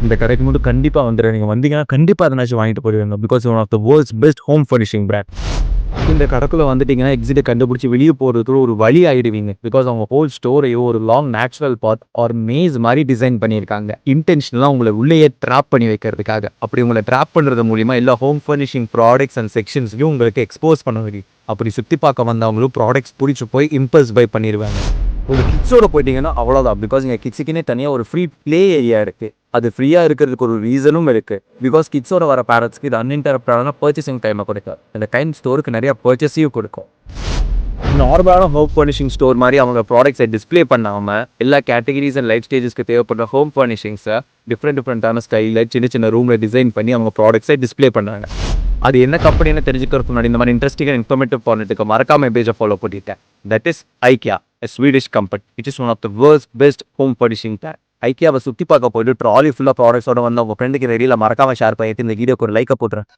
இந்த கடைக்கு மட்டும் கண்டிப்பா வந்துடுறேன். நீங்க வந்தீங்கன்னா கண்டிப்பா எதனாச்சும் வாங்கிட்டு போயிடுவீங்க. Because one of the world's best home furnishing brand. இந்த கடைக்குள்ள வந்துட்டீங்கன்னா எக்ஸிட்ட கண்டுபிடிச்சு வெளியே போறதுக்கு ஒரு வழி ஆயிடுவீங்க. பிகாஸ் அவங்க ஹோல் ஸ்டோரையோ ஒரு லாங் நேச்சுரல் பாத் ஆர் மேஸ் மாதிரி டிசைன் பண்ணியிருக்காங்க. இன்டென்ஷனலா உங்களை உள்ளேயே ட்ராப் பண்ணி வைக்கிறதுக்காக. அப்படி உங்களை ட்ராப் பண்றது மூலியமா எல்லா ஹோம் ஃபர்னிஷிங் ப்ராடக்ட்ஸ் அண்ட் செக்ஷன்ஸையும் உங்களுக்கு எக்ஸ்போஸ் பண்ண முடியும். அப்படி சுத்தி பார்க்க வந்தவங்களும் ப்ராடக்ட்ஸ் பிடிச்சி போய் இம்பல்ஸ் பை பண்ணிடுவாங்க. ஒரு கிட்ஸோட போயிட்டீங்கன்னா அவ்வளோதான். பிகாஸ் இங்கே கிட்ஸுக்குன்னே தனியாக ஒரு ஃப்ரீ ப்ளே ஏரியா இருக்குது. அது ஃப்ரீயாக இருக்கிறதுக்கு ஒரு ரீசனும் இருக்குது. பிகாஸ் கிட்ஸோட வர பேரண்ட்ஸ்க்கு இது அன்இன்டரப்டான பர்ச்சேசிங் டைமை கொடுக்கும். அந்த டைம் ஸ்டோருக்கு நிறைய பர்ச்சேஸையும் கொடுக்கும். நார்மலான ஹோம் ஃபர்னிஷிங் ஸ்டோர் மாதிரி அவங்க ப்ராடக்ட்ஸை டிஸ்பிளே பண்ணாமல் எல்லா கேட்டகரிஸ் அண்ட் லைஃப் ஸ்டேஜஸ்க்கு தேவைப்படுற ஹோம் ஃபர்னிஷிங்ஸை டிஃப்ரெண்டான ஸ்டைலில் சின்ன சின்ன ரூமில் டிசைன் பண்ணி அவங்க ப்ராடக்ட்ஸை டிஸ்பிளே பண்ணாங்க. அது என்ன கம்பெனின்னு தெரிஞ்சுக்கிறதுக்கு முன்னாடி இந்த மாதிரி இன்ட்ரெஸ்டிங் அண்ட் இன்ஃபர்மேட்டிவ் பண்ணிட்டு மறக்காம பேஜை ஃபாலோ பண்ணிட்டேன். That is IKEA, a Swedish company. It is one of the world's best home furnishing tag. ஐக்கியாவை சுற்றி பார்க்க போயிட்டு ட்ராலி ஃபுல்லாக ப்ராடக்ட்ஸோட வந்து உங்கள் ஃப்ரெண்டுக்கு ரெடியில் மறக்காம ஷேர் பண்ணிட்டு இந்த வீடியோக்கு ஒரு லைக்கை போட்டுறேன்.